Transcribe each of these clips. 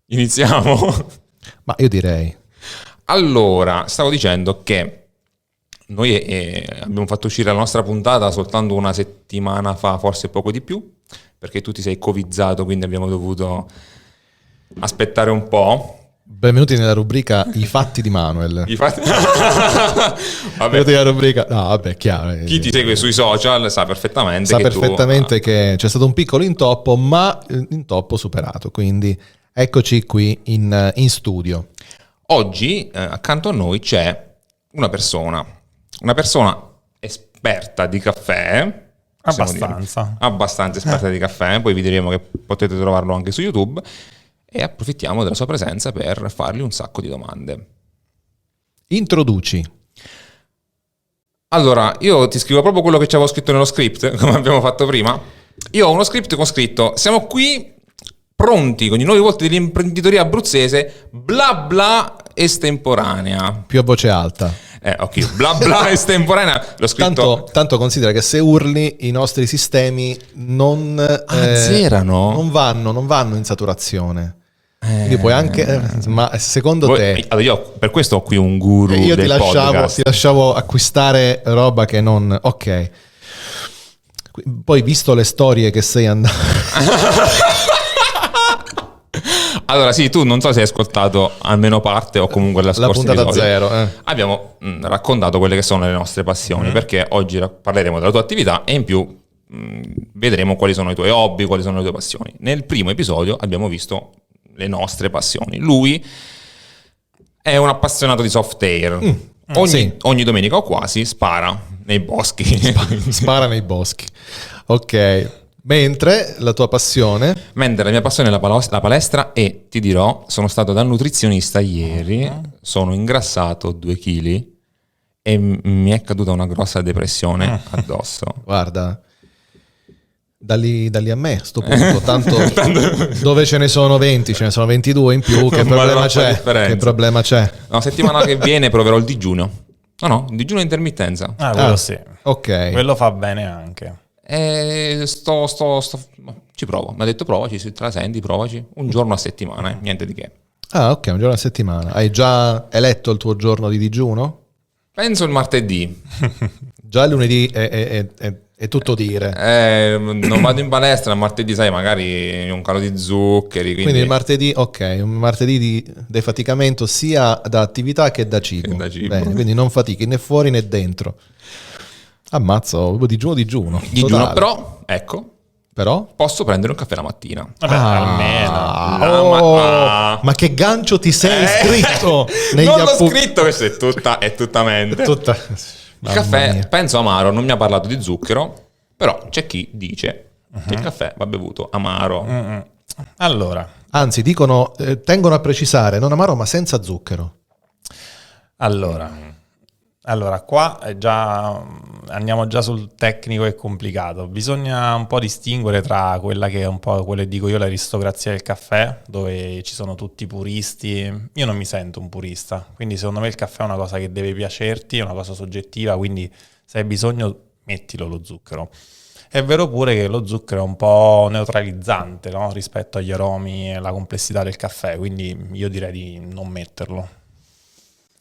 Iniziamo? Ma io direi. Allora, stavo dicendo che noi abbiamo fatto uscire la nostra puntata soltanto una settimana fa, forse poco di più, perché tu ti sei covizzato, quindi abbiamo dovuto aspettare un po'. Benvenuti nella rubrica I fatti di Manuel. Vabbè, Benvenuti nella rubrica. No, vabbè, chiaro. chi ti segue sui social sa perfettamente che c'è stato un piccolo intoppo, ma intoppo superato. Quindi eccoci qui in studio. Oggi accanto a noi c'è una persona esperta di caffè. Abbastanza esperta di caffè, poi vi diremo che potete trovarlo anche su YouTube e approfittiamo della sua presenza per fargli un sacco di domande. Introduci. Allora, io ti scrivo proprio quello che ci avevo scritto nello script, come abbiamo fatto prima. Io ho uno script con scritto: siamo qui pronti con i nuovi volti dell'imprenditoria abruzzese, bla bla estemporanea. Più a voce alta. Ok, bla bla estemporanea. L'ho scritto. Tanto considera che se urli i nostri sistemi non azzerano. Non vanno in saturazione. Quindi puoi anche, ma secondo te? Allora io per questo ho qui un guru io del podcast. ti lasciavo acquistare roba che non. Ok. Poi visto le storie che sei andato. Allora sì, tu non so se hai ascoltato almeno parte o comunque la scorsa puntata episodio. zero. Abbiamo raccontato quelle che sono le nostre passioni, perché oggi parleremo della tua attività e in più vedremo quali sono i tuoi hobby, quali sono le tue passioni. Nel primo episodio abbiamo visto le nostre passioni. Lui è un appassionato di soft air. Ogni domenica o quasi spara nei boschi. Spara nei boschi. Ok. Mentre la tua passione? Mentre la mia passione è la palestra e ti dirò, sono stato dal nutrizionista ieri, sono ingrassato 2 kg e mi è caduta una grossa depressione addosso. Guarda, dalli a me sto punto, tanto dove ce ne sono 20, ce ne sono 22 in più, che problema c'è? Che problema c'è? La settimana che viene proverò il digiuno. No, il digiuno intermittenza. Quello sì. Ok. Quello fa bene anche. Ci provo. Mi ha detto provaci, se te la senti, provaci. Un giorno a settimana, niente di che. Ah, ok, un giorno a settimana. Hai già eletto il tuo giorno di digiuno? Penso il martedì. Già il lunedì è tutto dire. Non vado in palestra, il martedì sai magari un calo di zuccheri. Quindi il martedì, ok, un martedì di defaticamento sia da attività che da cibo. Bene, quindi non fatichi né fuori né dentro. Ammazzo, digiuno. Digiuno, però, ecco. Però? Posso prendere un caffè la mattina. Vabbè, almeno. Ma che gancio ti sei iscritto? Non l'ho scritto, questo è tutta mente. Il caffè, penso amaro, non mi ha parlato di zucchero, però c'è chi dice che il caffè va bevuto amaro. Allora. Anzi, tengono a precisare, non amaro ma senza zucchero. Allora, qua andiamo già sul tecnico e complicato. Bisogna un po' distinguere tra quella che è un po' quello che dico io, l'aristocrazia del caffè, dove ci sono tutti i puristi. Io non mi sento un purista, quindi secondo me il caffè è una cosa che deve piacerti, è una cosa soggettiva, quindi se hai bisogno mettilo lo zucchero. È vero pure che lo zucchero è un po' neutralizzante, no? Rispetto agli aromi e alla complessità del caffè, quindi io direi di non metterlo.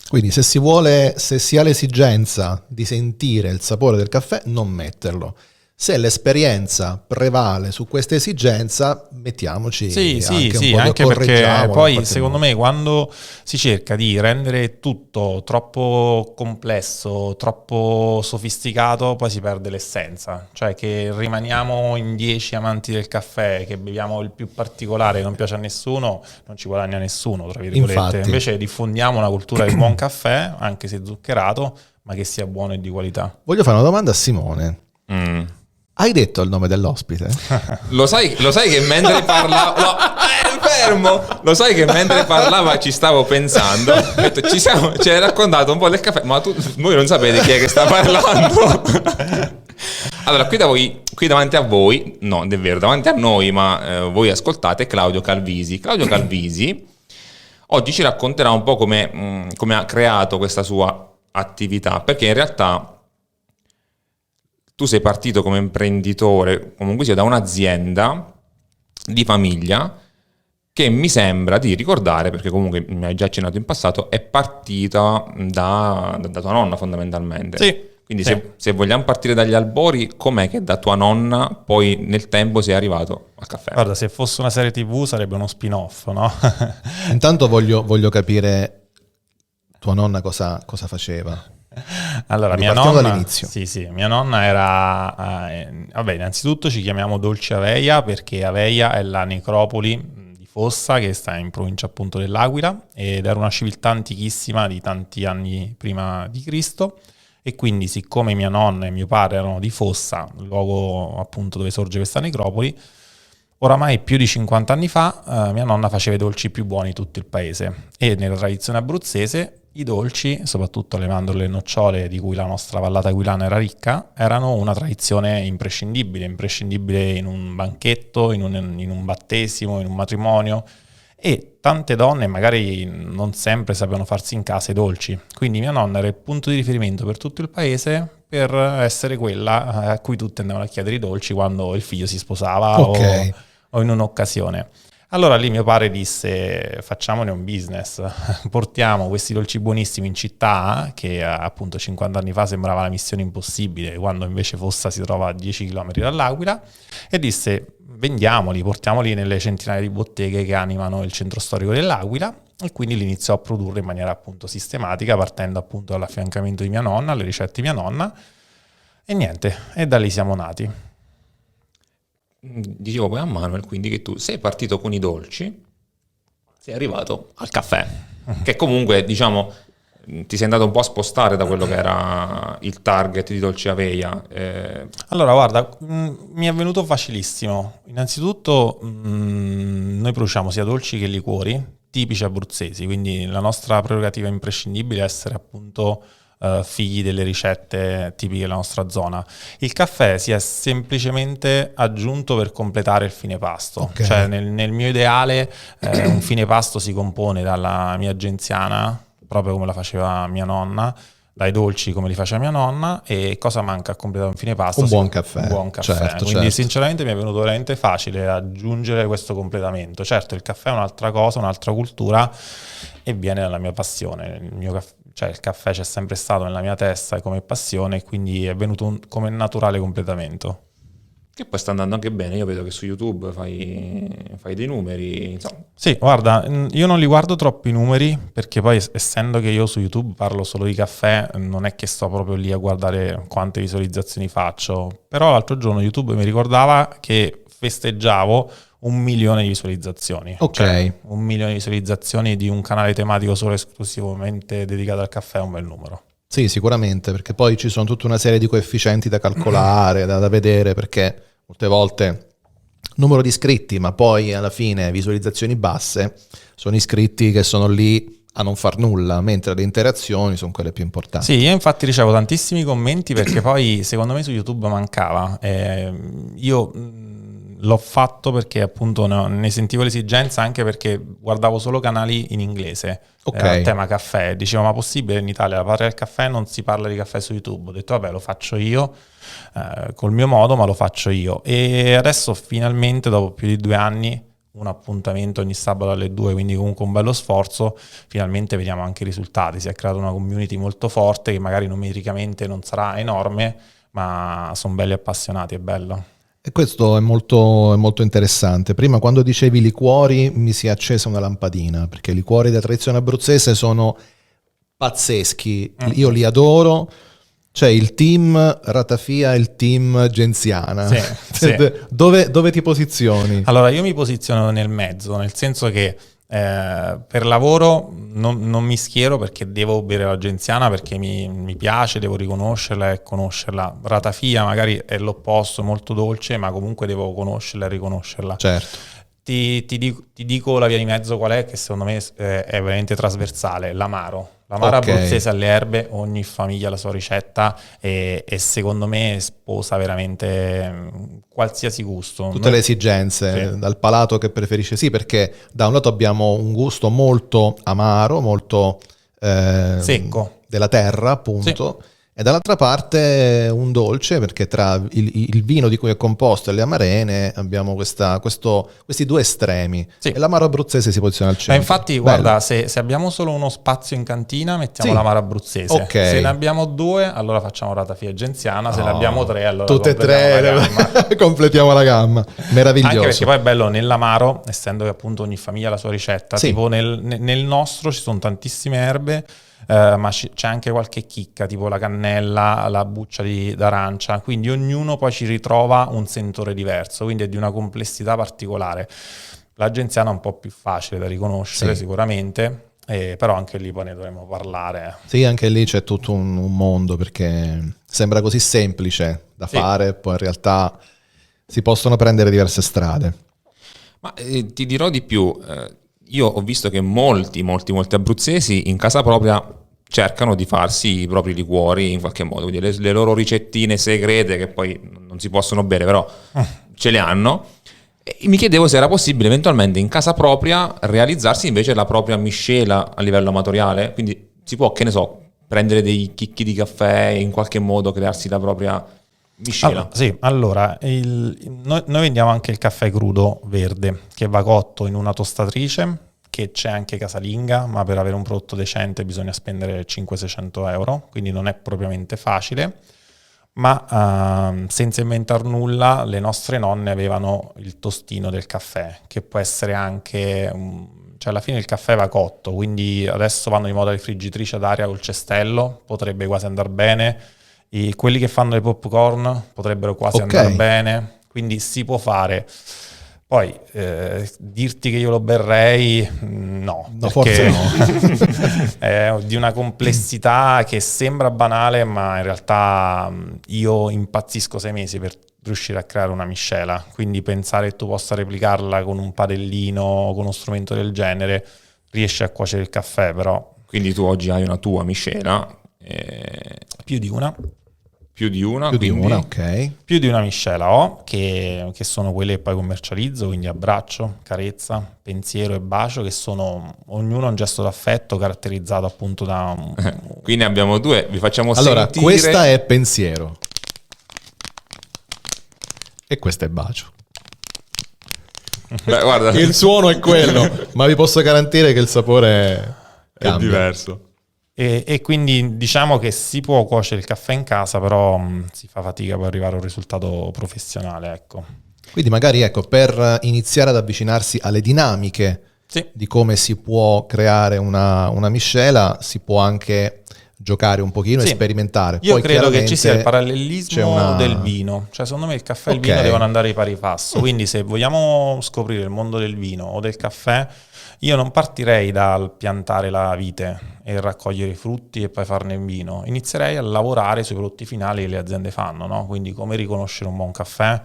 Quindi se si ha l'esigenza di sentire il sapore del caffè, non metterlo. Se l'esperienza prevale su questa esigenza, mettiamoci anche perché poi secondo me quando si cerca di rendere tutto troppo complesso, troppo sofisticato, poi si perde l'essenza. Cioè che rimaniamo in 10 amanti del caffè, che beviamo il più particolare che non piace a nessuno, non ci guadagna nessuno, tra virgolette. Infatti. Invece diffondiamo una cultura del buon caffè, anche se zuccherato, ma che sia buono e di qualità. Voglio fare una domanda a Simone. Hai detto il nome dell'ospite? Lo sai che mentre parlava fermo! Lo sai che mentre parlava ci stavo pensando. Ho detto, ci hai raccontato un po' del caffè, ma voi non sapete chi è che sta parlando. Allora, qui davanti a voi, no, è vero, davanti a noi, ma voi ascoltate Claudio Calvisi. Claudio Calvisi oggi ci racconterà un po' come ha creato questa sua attività, perché in realtà tu sei partito come imprenditore, comunque sia da un'azienda di famiglia che mi sembra di ricordare, perché comunque mi hai già accennato in passato, è partita da tua nonna fondamentalmente. Sì. Quindi se vogliamo partire dagli albori, com'è che da tua nonna poi nel tempo sei arrivato al caffè? Guarda, se fosse una serie TV sarebbe uno spin-off, no? Intanto voglio capire tua nonna cosa faceva. Allora, mia Partiamo nonna, dall'inizio. sì, mia nonna era, vabbè, innanzitutto ci chiamiamo Dolci Aveia perché Aveia è la necropoli di Fossa che sta in provincia appunto dell'Aquila ed era una civiltà antichissima di tanti anni prima di Cristo. E quindi siccome mia nonna e mio padre erano di Fossa, il luogo appunto dove sorge questa necropoli, oramai più di 50 anni fa mia nonna faceva i dolci più buoni di tutto il paese e nella tradizione abruzzese i dolci, soprattutto le mandorle e le nocciole di cui la nostra vallata aquilana era ricca, erano una tradizione imprescindibile in un banchetto, in un battesimo, in un matrimonio. E tante donne magari non sempre sapevano farsi in casa i dolci, quindi mia nonna era il punto di riferimento per tutto il paese per essere quella a cui tutti andavano a chiedere i dolci quando il figlio si sposava o in un'occasione. Allora lì mio padre disse facciamone un business, portiamo questi dolci buonissimi in città che appunto 50 anni fa sembrava la missione impossibile quando invece Fossa si trova a 10 km dall'Aquila e disse vendiamoli, portiamoli nelle centinaia di botteghe che animano il centro storico dell'Aquila e quindi li iniziò a produrre in maniera appunto sistematica partendo appunto dall'affiancamento di mia nonna, alle ricette di mia nonna e niente, e da lì siamo nati. Dicevo poi a Manuel quindi che tu sei partito con i dolci, sei arrivato al caffè, che comunque diciamo ti sei andato un po' a spostare da quello che era il target di Dolci Aveia. Allora guarda, mi è venuto facilissimo. Innanzitutto noi produciamo sia dolci che liquori tipici abruzzesi, quindi la nostra prerogativa imprescindibile è essere appunto figli delle ricette tipiche della nostra zona. Il caffè si è semplicemente aggiunto per completare il fine pasto. Okay. Cioè nel mio ideale un fine pasto si compone dalla mia genziana, proprio come la faceva mia nonna, dai dolci come li faceva mia nonna, e cosa manca a completare un fine pasto? Un buon caffè. Un buon caffè. Certo, Quindi certo. sinceramente mi è venuto veramente facile aggiungere questo completamento. Certo, il caffè è un'altra cosa, un'altra cultura e viene dalla mia passione. Il caffè c'è sempre stato nella mia testa come passione e quindi è venuto come naturale completamento. Che poi sta andando anche bene, io vedo che su YouTube fai dei numeri, insomma. Sì, guarda, io non li guardo troppo i numeri perché poi essendo che io su YouTube parlo solo di caffè non è che sto proprio lì a guardare quante visualizzazioni faccio, però l'altro giorno YouTube mi ricordava che festeggiavo 1 milione di visualizzazioni. Ok. Cioè, 1 milione di visualizzazioni di un canale tematico solo esclusivamente dedicato al caffè è un bel numero. Sì, sicuramente, perché poi ci sono tutta una serie di coefficienti da calcolare, da vedere, perché molte volte numero di iscritti, ma poi alla fine visualizzazioni basse, sono iscritti che sono lì a non far nulla, mentre le interazioni sono quelle più importanti. Sì, io infatti ricevo tantissimi commenti perché poi secondo me su YouTube mancava. Io l'ho fatto perché appunto ne sentivo l'esigenza, anche perché guardavo solo canali in inglese. Ok. Tema caffè, dicevo ma possibile in Italia la parla del caffè, non si parla di caffè su YouTube? Ho detto vabbè, lo faccio io col mio modo, ma lo faccio io. E adesso finalmente dopo più di 2 anni, un appuntamento ogni sabato alle 2, quindi comunque un bello sforzo, finalmente vediamo anche i risultati. Si è creata una community molto forte che magari numericamente non sarà enorme, ma sono belli appassionati, è bello. E questo è molto interessante. Prima quando dicevi liquori mi si è accesa una lampadina, perché i liquori della tradizione abruzzese sono pazzeschi, io li adoro. C'è il team Ratafia e il team Genziana. Sì, sì. Dove ti posizioni? Allora io mi posiziono nel mezzo, nel senso che per lavoro non mi schiero perché devo bere la Genziana, perché mi piace, devo riconoscerla e conoscerla. Ratafia magari è l'opposto, è molto dolce, ma comunque devo conoscerla e riconoscerla. Certo. Ti dico la via di mezzo qual è, che secondo me è veramente trasversale, l'amaro. L'amaro abruzzese alle erbe, ogni famiglia ha la sua ricetta e secondo me sposa veramente qualsiasi gusto. Tutte le esigenze, sì. Dal palato che preferisce. Sì, perché da un lato abbiamo un gusto molto amaro, molto secco della terra, appunto, sì. e dall'altra parte un dolce, perché tra il vino di cui è composto e le amarene abbiamo questi due estremi. Sì. E l'amaro abruzzese si posiziona al centro. Infatti, Bello. guarda, se abbiamo solo uno spazio in cantina, mettiamo Sì. l'amaro abruzzese. Ok. Se ne abbiamo 2, allora facciamo ratafia genziana. Se ne abbiamo 3, allora tutte e completiamo la gamma. 3 completiamo la gamma. Meraviglioso. Anche perché poi è bello nell'amaro, essendo che appunto ogni famiglia ha la sua ricetta, Sì. tipo nel nostro ci sono tantissime erbe, ma c'è anche qualche chicca, tipo la cannella, la buccia d'arancia, quindi ognuno poi ci ritrova un sentore diverso, quindi è di una complessità particolare. La genziana è un po' più facile da riconoscere, Sì. sicuramente, però anche lì poi ne dovremo parlare. Sì, anche lì c'è tutto un mondo, perché sembra così semplice da Sì. fare, poi in realtà si possono prendere diverse strade. Ma ti dirò di più, io ho visto che molti abruzzesi in casa propria cercano di farsi i propri liquori in qualche modo, quindi le loro ricettine segrete che poi non si possono bere, però ce le hanno. E mi chiedevo se era possibile eventualmente in casa propria realizzarsi invece la propria miscela a livello amatoriale, quindi si può, che ne so, prendere dei chicchi di caffè e in qualche modo crearsi la propria miscela. Allora, noi vendiamo anche il caffè crudo verde, che va cotto in una tostatrice, che c'è anche casalinga, ma per avere un prodotto decente bisogna spendere 500-600 euro, quindi non è propriamente facile. Ma senza inventar nulla, le nostre nonne avevano il tostino del caffè, che può essere anche... cioè alla fine il caffè va cotto, quindi adesso vanno di moda le friggitrici ad aria col cestello, potrebbe quasi andare bene. Quelli che fanno le popcorn potrebbero quasi andare bene, quindi si può fare. Poi dirti che io lo berrei, no, forse no. è di una complessità che sembra banale, ma in realtà io impazzisco 6 mesi per riuscire a creare una miscela, quindi pensare che tu possa replicarla con un padellino, con uno strumento del genere, riesci a cuocere il caffè, però... Quindi tu oggi hai una tua miscela. Più di una. Più di una, ok. Più di una miscela ho, che sono quelle che poi commercializzo, quindi abbraccio, carezza, pensiero e bacio, che sono ognuno un gesto d'affetto caratterizzato appunto da... Qui ne abbiamo 2, vi facciamo allora, sentire... questa è pensiero. E questo è bacio. Beh, guarda, Il suono è quello, ma vi posso garantire che il sapore è diverso. E quindi diciamo che si può cuocere il caffè in casa, però si fa fatica per arrivare a un risultato professionale, ecco. Quindi magari, ecco, per iniziare ad avvicinarsi alle dinamiche di come si può creare una miscela, si può anche giocare un pochino e sperimentare. Io poi credo che ci sia il parallelismo del vino, cioè secondo me il caffè e il vino devono andare di pari passo, quindi se vogliamo scoprire il mondo del vino o del caffè, io non partirei dal piantare la vite e raccogliere i frutti e poi farne il vino, inizierei a lavorare sui prodotti finali che le aziende fanno, no? Quindi come riconoscere un buon caffè,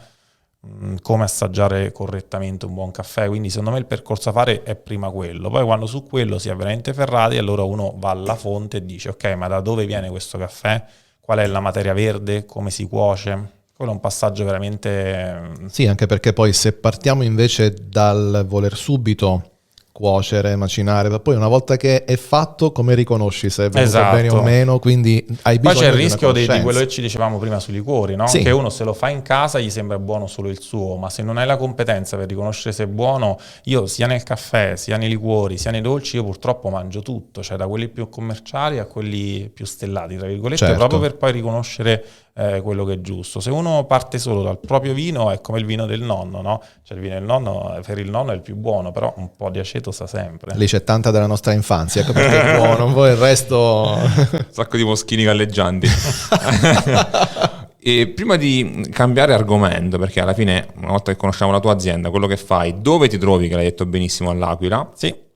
come assaggiare correttamente un buon caffè, quindi secondo me il percorso da fare è prima quello, poi quando su quello si è veramente ferrati, allora uno va alla fonte e dice ok, ma da dove viene questo caffè, qual è la materia verde, come si cuoce, quello è un passaggio veramente... Sì, anche perché poi se partiamo invece dal voler subito cuocere, macinare, poi una volta che è fatto, come riconosci se è venuto bene o meno, quindi hai bisogno. Poi c'è il di rischio di conoscenza. quello che ci dicevamo prima sui liquori, no? Sì. Che uno se lo fa in casa gli sembra buono solo il suo, ma se non hai la competenza per riconoscere se è buono, io sia nel caffè, sia nei liquori, sia nei dolci, io purtroppo mangio tutto, cioè da quelli più commerciali a quelli più stellati, tra virgolette, certo. proprio per poi riconoscere quello che è giusto. Se uno parte solo dal proprio vino è come il vino del nonno, no? Cioè il vino del nonno, per il nonno è il più buono, però un po' di aceto sta sempre. Lì c'è tanta della nostra infanzia, ecco perché è buono, poi il resto... Un sacco di moschini galleggianti. E prima di cambiare argomento, perché alla fine, una volta che conosciamo la tua azienda, quello che fai, dove ti trovi, che l'hai detto benissimo, all'Aquila? Sì.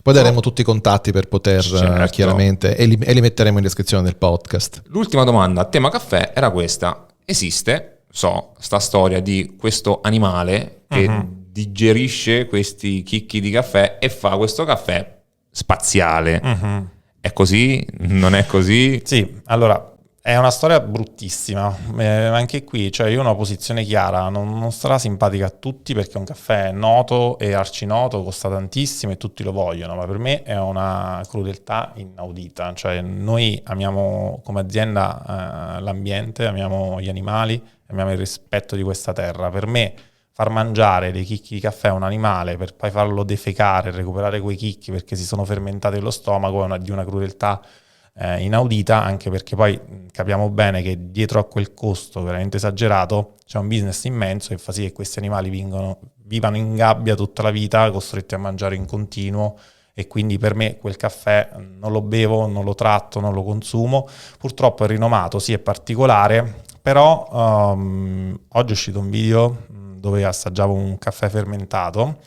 Poi daremo tutti i contatti per poter, chiaramente, e li metteremo in descrizione del podcast. L'ultima domanda a tema caffè era questa. Esiste, sta storia di questo animale che digerisce questi chicchi di caffè e fa questo caffè spaziale. È così? Non è così? Sì, allora... È una storia bruttissima, anche qui, cioè io ho una posizione chiara, non sarà simpatica a tutti perché un caffè noto e arcinoto costa tantissimo e tutti lo vogliono, ma per me è una crudeltà inaudita, cioè noi amiamo come azienda l'ambiente, amiamo gli animali, amiamo il rispetto di questa terra. Per me far mangiare dei chicchi di caffè a un animale per poi farlo defecare, recuperare quei chicchi perché si sono fermentati nello stomaco è di una crudeltà inaudita, anche perché poi capiamo bene che dietro a quel costo veramente esagerato c'è un business immenso che fa sì che questi animali vivano in gabbia tutta la vita, costretti a mangiare in continuo, e quindi per me quel caffè non lo bevo, non lo tratto, non lo consumo. Purtroppo è rinomato, sì, è particolare, però oggi è uscito un video dove assaggiavo un caffè fermentato.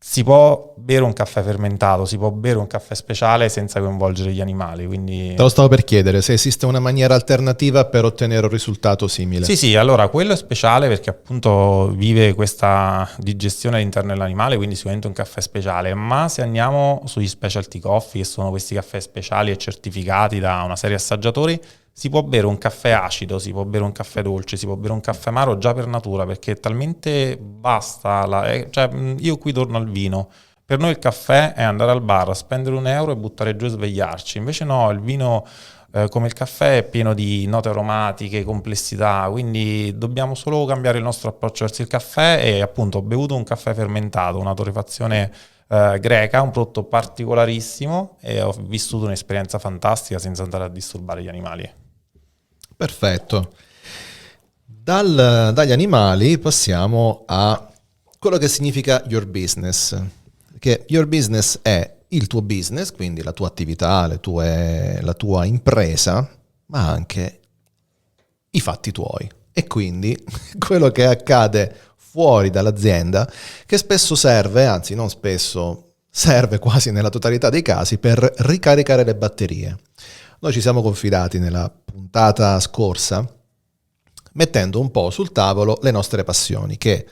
Si può bere un caffè fermentato, si può bere un caffè speciale senza coinvolgere gli animali, quindi... Te lo stavo per chiedere, se esiste una maniera alternativa per ottenere un risultato simile. Sì, allora quello è speciale perché appunto vive questa digestione all'interno dell'animale, quindi sicuramente un caffè speciale, ma se andiamo sugli specialty coffee, che sono questi caffè speciali e certificati da una serie di assaggiatori, si può bere un caffè acido, si può bere un caffè dolce, si può bere un caffè amaro già per natura, perché talmente basta, cioè io qui torno al vino. Per noi il caffè è andare al bar, spendere €1 e buttare giù e svegliarci. Invece no, il vino come il caffè è pieno di note aromatiche, complessità, quindi dobbiamo solo cambiare il nostro approccio verso il caffè. E appunto ho bevuto un caffè fermentato, una torrefazione greca, un prodotto particolarissimo, e ho vissuto un'esperienza fantastica senza andare a disturbare gli animali. Perfetto. Dagli animali passiamo a quello che significa your business. Che your business è il tuo business, quindi la tua attività, la tua impresa, ma anche i fatti tuoi. E quindi quello che accade fuori dall'azienda, che spesso serve, anzi non spesso, serve quasi nella totalità dei casi per ricaricare le batterie. Noi ci siamo confidati nella puntata scorsa mettendo un po' sul tavolo le nostre passioni che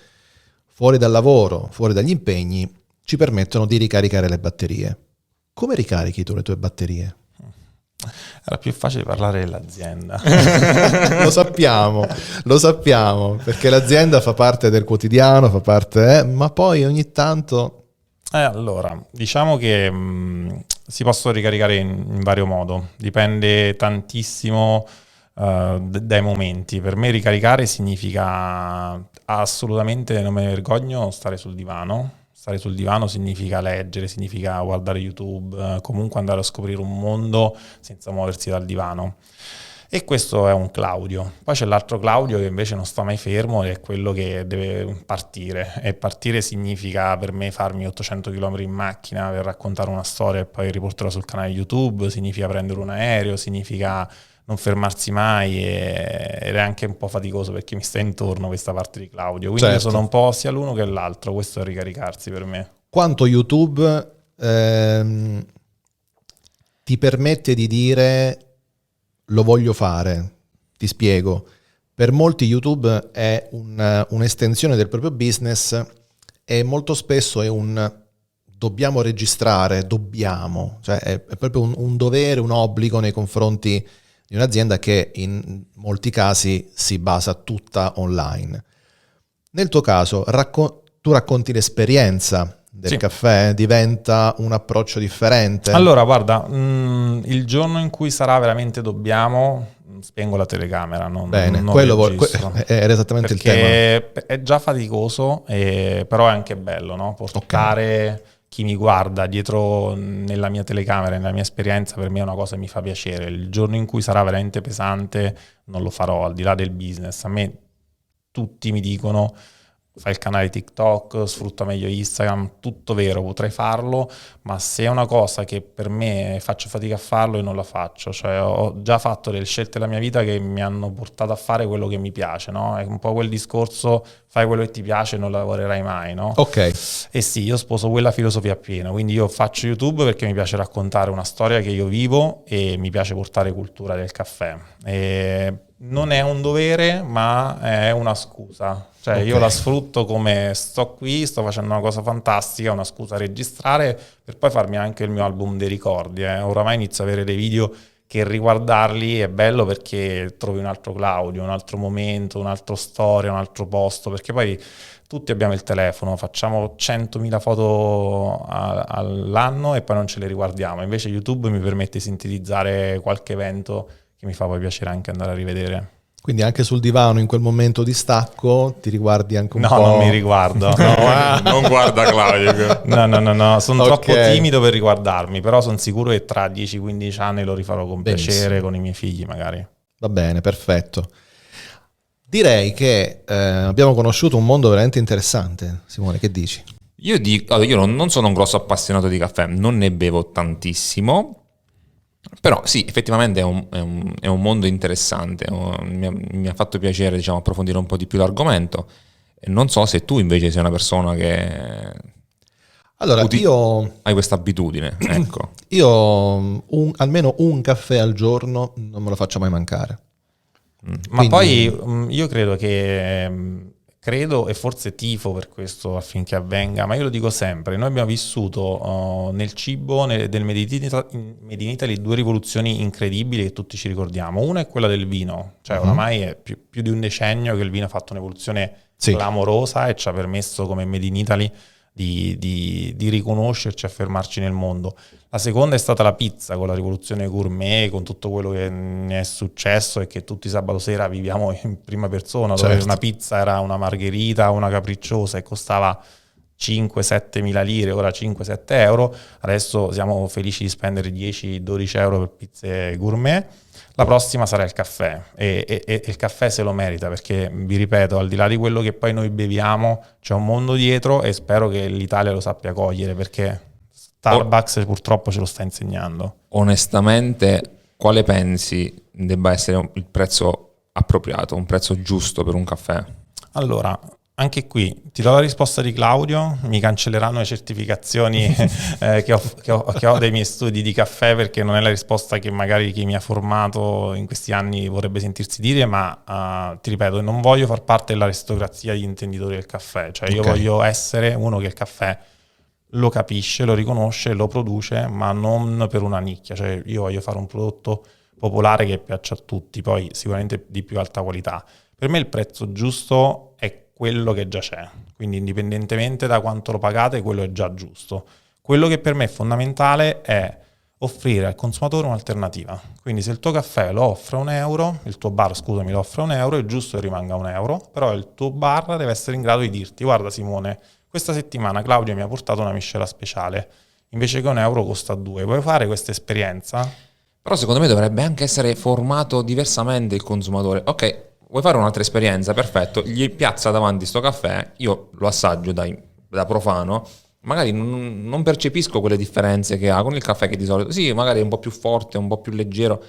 fuori dal lavoro, fuori dagli impegni ci permettono di ricaricare le batterie. Come ricarichi tu le tue batterie? Era più facile parlare dell'azienda. Lo sappiamo, perché l'azienda fa parte del quotidiano, fa parte, ma poi ogni tanto... Allora, diciamo che si possono ricaricare in vario modo, dipende tantissimo dai momenti. Per me ricaricare significa assolutamente, non me ne vergogno, stare sul divano. Stare sul divano significa leggere, significa guardare YouTube, comunque andare a scoprire un mondo senza muoversi dal divano. E questo è un Claudio. Poi c'è l'altro Claudio che invece non sta mai fermo, è quello che deve partire. E partire significa per me farmi 800 km in macchina per raccontare una storia e poi riportarla sul canale YouTube, significa prendere un aereo, significa non fermarsi mai, ed è anche un po' faticoso perché mi sta intorno questa parte di Claudio. Quindi certo. sono un po' sia l'uno che l'altro, questo è ricaricarsi per me. Quanto YouTube ti permette di dire lo voglio fare? Ti spiego. Per molti YouTube è un'estensione del proprio business e molto spesso è un dobbiamo registrare, cioè è proprio un dovere, un obbligo nei confronti di un'azienda che in molti casi si basa tutta online. Nel tuo caso, tu racconti l'esperienza del caffè, diventa un approccio differente? Allora, guarda, il giorno in cui sarà veramente dobbiamo, spengo la telecamera, non era esattamente il tema. È già faticoso, però è anche bello, no? Portare chi mi guarda dietro nella mia telecamera, nella mia esperienza, per me è una cosa che mi fa piacere. Il giorno in cui sarà veramente pesante non lo farò, al di là del business. A me tutti mi dicono fai il canale TikTok, sfrutta meglio Instagram, tutto vero, potrei farlo, ma se è una cosa che per me faccio fatica a farlo, io non la faccio. Cioè ho già fatto delle scelte nella mia vita che mi hanno portato a fare quello che mi piace, no? È un po' quel discorso, fai quello che ti piace e non lavorerai mai, no? Ok. E sì, io sposo quella filosofia appieno, quindi io faccio YouTube perché mi piace raccontare una storia che io vivo e mi piace portare cultura del caffè. E non è un dovere, ma è una scusa. Cioè io la sfrutto come sto qui, sto facendo una cosa fantastica, una scusa a registrare per poi farmi anche il mio album dei ricordi. Oramai inizio a avere dei video che riguardarli è bello perché trovi un altro Claudio, un altro momento, un altro storia, un altro posto, perché poi tutti abbiamo il telefono, facciamo 100.000 foto all'anno e poi non ce le riguardiamo. Invece YouTube mi permette di sintetizzare qualche evento che mi fa poi piacere anche andare a rivedere. Quindi anche sul divano in quel momento di stacco ti riguardi anche un po'? No, non mi riguardo. Non guarda Claudio. No, sono troppo Ok. timido per riguardarmi, però sono sicuro che tra 10-15 anni lo rifarò con Benissimo. piacere, con i miei figli magari. Va bene, perfetto. Direi che abbiamo conosciuto un mondo veramente interessante. Simone, che dici? Allora, io non sono un grosso appassionato di caffè, non ne bevo tantissimo, però sì, effettivamente è un mondo interessante. Mi ha fatto piacere, diciamo, approfondire un po' di più l'argomento. E non so se tu invece sei una persona che Allora, io hai questa abitudine, ecco. almeno un caffè al giorno non me lo faccio mai mancare. Ma Quindi- poi io credo e forse tifo per questo affinché avvenga, ma io lo dico sempre, noi abbiamo vissuto nel cibo del Made in Italy due rivoluzioni incredibili che tutti ci ricordiamo. Una è quella del vino, cioè oramai è più di un decennio che il vino ha fatto un'evoluzione Sì. clamorosa e ci ha permesso come Made in Italy di riconoscerci e affermarci nel mondo. La seconda è stata la pizza, con la rivoluzione gourmet, con tutto quello che ne è successo e che tutti sabato sera viviamo in prima persona, dove Certo. una pizza era una margherita, una capricciosa e costava 5-7 mila lire, ora 5-7 euro, adesso siamo felici di spendere 10-12 euro per pizze gourmet. La prossima sarà il caffè e il caffè se lo merita, perché vi ripeto, al di là di quello che poi noi beviamo c'è un mondo dietro e spero che l'Italia lo sappia cogliere, perché Starbucks purtroppo ce lo sta insegnando. Onestamente, quale pensi debba essere il prezzo appropriato, un prezzo giusto per un caffè? Allora, anche qui ti do la risposta di Claudio, mi cancelleranno le certificazioni che ho dei miei studi di caffè, perché non è la risposta che magari chi mi ha formato in questi anni vorrebbe sentirsi dire, ma ti ripeto, non voglio far parte dell'aristocrazia degli intenditori del caffè, cioè io Ok. voglio essere uno che il caffè lo capisce, lo riconosce, lo produce, ma non per una nicchia, cioè io voglio fare un prodotto popolare che piaccia a tutti, poi sicuramente di più alta qualità. Per me il prezzo giusto è quello che già c'è, quindi indipendentemente da quanto lo pagate, quello è già giusto. Quello che per me è fondamentale è offrire al consumatore un'alternativa. Quindi se il tuo caffè lo offre a €1, il tuo bar, scusami, lo offre a €1, è giusto che rimanga a €1, però il tuo bar deve essere in grado di dirti: guarda Simone, questa settimana Claudio mi ha portato una miscela speciale, invece che €1 costa 2. Vuoi fare questa esperienza? Però secondo me dovrebbe anche essere formato diversamente il consumatore. Ok, vuoi fare un'altra esperienza? Perfetto, gli piazza davanti sto caffè, io lo assaggio da profano, magari non percepisco quelle differenze che ha con il caffè che di solito, sì, magari è un po' più forte, un po' più leggero.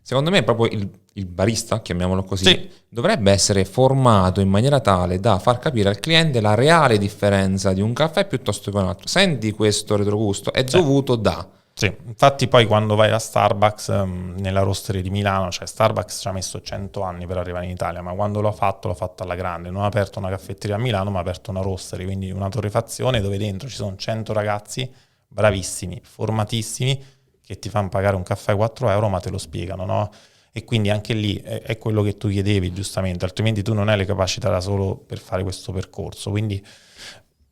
Secondo me proprio il barista, chiamiamolo così, Sì. dovrebbe essere formato in maniera tale da far capire al cliente la reale differenza di un caffè piuttosto che un altro. Senti questo retrogusto, è dovuto da... Sì, infatti poi quando vai da Starbucks nella roastery di Milano, cioè Starbucks ci ha messo 100 anni per arrivare in Italia, ma quando l'ho fatto alla grande, non ha aperto una caffetteria a Milano, ma ha aperto una roastery, quindi una torrefazione dove dentro ci sono 100 ragazzi bravissimi, formatissimi, che ti fanno pagare un caffè a €4, ma te lo spiegano, no? E quindi anche lì è quello che tu chiedevi giustamente, altrimenti tu non hai le capacità da solo per fare questo percorso, quindi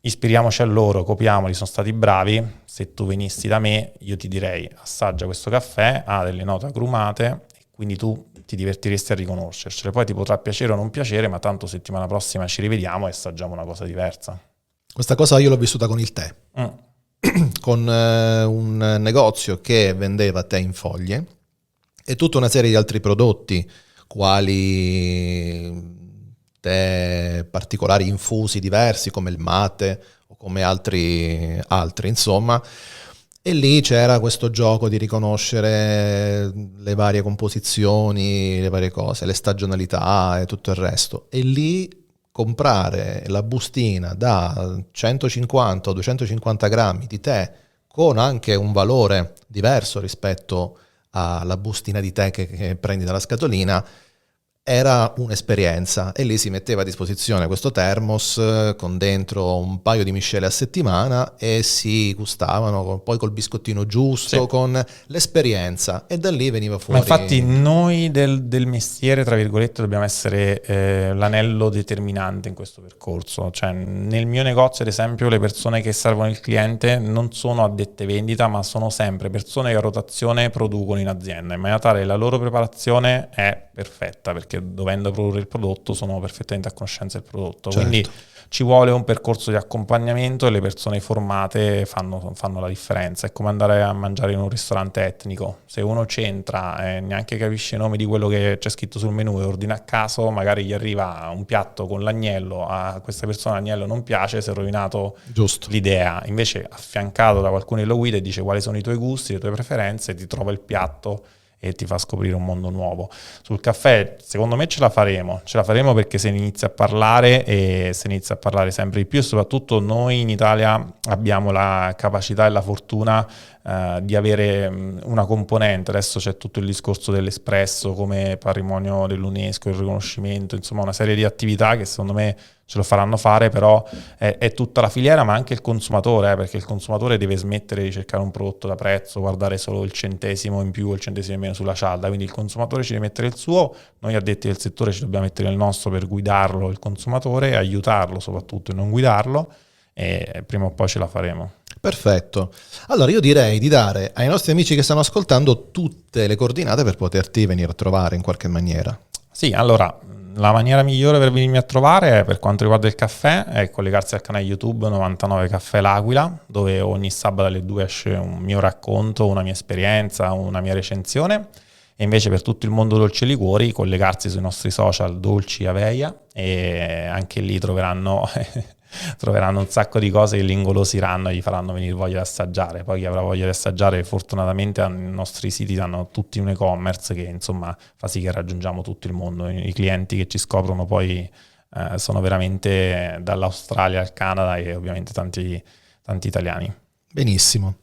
ispiriamoci a loro, copiamoli, sono stati bravi. Se tu venissi da me, io ti direi: assaggia questo caffè, ha delle note agrumate, e quindi tu ti divertiresti a riconoscercele. Poi ti potrà piacere o non piacere, ma tanto settimana prossima ci rivediamo e assaggiamo una cosa diversa. Questa cosa io l'ho vissuta con il tè, Mm. con un negozio che vendeva tè in foglie e tutta una serie di altri prodotti, quali tè particolari infusi diversi come il mate o come altri insomma, e lì c'era questo gioco di riconoscere le varie composizioni, le varie cose, le stagionalità e tutto il resto, e lì comprare la bustina da 150 o 250 grammi di tè con anche un valore diverso rispetto alla bustina di tè che prendi dalla scatolina era un'esperienza e lì si metteva a disposizione questo termos con dentro un paio di miscele a settimana e si gustavano poi col biscottino giusto, Sì. con l'esperienza, e da lì veniva Ma fuori. infatti noi del mestiere, tra virgolette, dobbiamo essere l'anello determinante in questo percorso. Cioè, nel mio negozio, ad esempio, le persone che servono il cliente non sono addette vendita, ma sono sempre persone che a rotazione producono in azienda, in maniera tale che la loro preparazione è perfetta, perché dovendo produrre il prodotto sono perfettamente a conoscenza del prodotto. Certo. Quindi ci vuole un percorso di accompagnamento e le persone formate fanno la differenza. È come andare a mangiare in un ristorante etnico. Se uno c'entra e neanche capisce i nomi di quello che c'è scritto sul menù e ordina a caso, magari gli arriva un piatto con l'agnello, a questa persona l'agnello non piace, si è rovinato Giusto. l'idea. Invece affiancato da qualcuno che lo guida e dice quali sono i tuoi gusti, le tue preferenze, ti trova il piatto e ti fa scoprire un mondo nuovo. Sul caffè, secondo me ce la faremo perché se ne inizia a parlare e se ne inizia a parlare sempre di più, e soprattutto noi in Italia abbiamo la capacità e la fortuna di avere una componente. Adesso c'è tutto il discorso dell'espresso come patrimonio dell'UNESCO, il riconoscimento, insomma una serie di attività che secondo me ce lo faranno fare, però è tutta la filiera, ma anche il consumatore, perché il consumatore deve smettere di cercare un prodotto da prezzo, guardare solo il centesimo in più o il centesimo in meno sulla cialda. Quindi il consumatore ci deve mettere il suo, noi addetti del settore ci dobbiamo mettere il nostro per guidarlo, il consumatore, aiutarlo soprattutto e non guidarlo, e prima o poi ce la faremo. Perfetto. Allora io direi di dare ai nostri amici che stanno ascoltando tutte le coordinate per poterti venire a trovare in qualche maniera. Sì, allora la maniera migliore per venirmi a trovare per quanto riguarda il caffè è collegarsi al canale YouTube 99 Caffè L'Aquila, dove ogni sabato alle 2 esce un mio racconto, una mia esperienza, una mia recensione. E invece per tutto il mondo dolci e liquori collegarsi sui nostri social Dolci Aveia, e anche lì troveranno un sacco di cose che li ingolosiranno e gli faranno venire voglia di assaggiare. Poi chi avrà voglia di assaggiare, fortunatamente i nostri siti hanno tutti un e-commerce che insomma fa sì che raggiungiamo tutto il mondo. I clienti che ci scoprono poi sono veramente dall'Australia al Canada e ovviamente tanti italiani. Benissimo.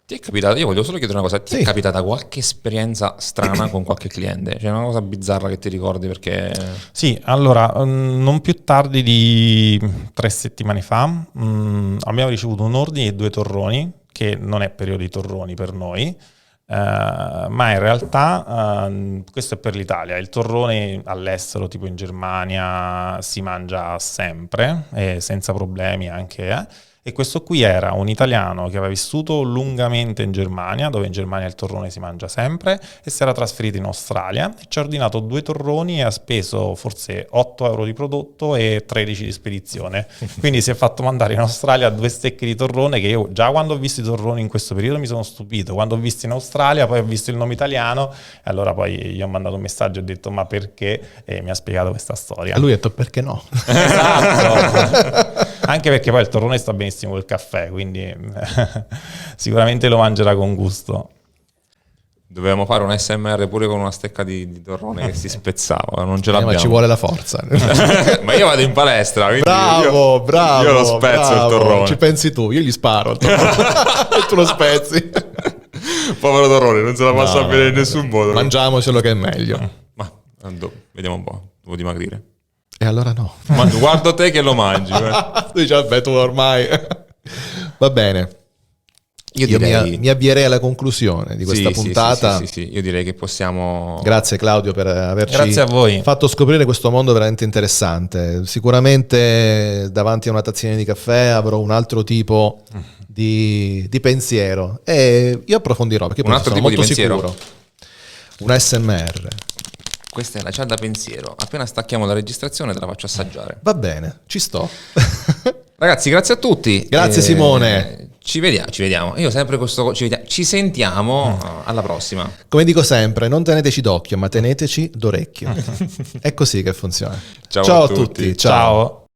Ti è capitato, io voglio solo chiedere una cosa, ti Sì. è capitata qualche esperienza strana con qualche cliente? Cioè una cosa bizzarra che ti ricordi perché... Sì, allora, non più tardi di 3 settimane fa abbiamo ricevuto un ordine di 2 torroni, che non è periodo di torroni per noi, ma in realtà questo è per l'Italia. Il torrone all'estero, tipo in Germania, si mangia sempre, senza problemi anche, E questo qui era un italiano che aveva vissuto lungamente in Germania, dove in Germania il torrone si mangia sempre, e si era trasferito in Australia e ci ha ordinato 2 torroni e ha speso forse 8 euro di prodotto e 13 di spedizione. Quindi si è fatto mandare in Australia 2 stecche di torrone che io già quando ho visto i torroni in questo periodo mi sono stupito. Quando ho visto in Australia poi ho visto il nome italiano e allora poi gli ho mandato un messaggio e ho detto ma perché? E mi ha spiegato questa storia. E lui ha detto perché no? Esatto. Anche perché poi il torrone sta benissimo col caffè, quindi sicuramente lo mangerà con gusto. Dovevamo fare un SMR pure con una stecca di torrone che si spezzava, non ce l'abbiamo. Ma ci vuole la forza. Ma io vado in palestra, quindi Bravo, bravo. io lo spezzo bravo. il torrone. Ci pensi tu, io gli sparo il torrone. E tu lo spezzi. Povero torrone, non se la passa No, bene in nessun modo. Mangiamocelo che è meglio. Ma vediamo un po', devo dimagrire. E allora no. Ma guardo te che lo mangi. Tu dici, vabbè, tu ormai... Va bene. Io Io direi... mi avvierei alla conclusione di questa puntata. Sì, io direi che possiamo... Grazie Claudio per averci Grazie a voi. fatto scoprire questo mondo veramente interessante. Sicuramente davanti a una tazzina di caffè avrò un altro tipo di pensiero e io approfondirò perché Un poi altro sono tipo molto di pensiero? sicuro. Un ASMR. Questa è la cialda pensiero. Appena stacchiamo la registrazione te la faccio assaggiare. Va bene, ci sto. Ragazzi, grazie a tutti. Grazie, Simone. Ci vediamo. Io sempre questo... Ci sentiamo alla prossima. Come dico sempre, non teneteci d'occhio, ma teneteci d'orecchio. È così che funziona. Ciao a tutti. Ciao.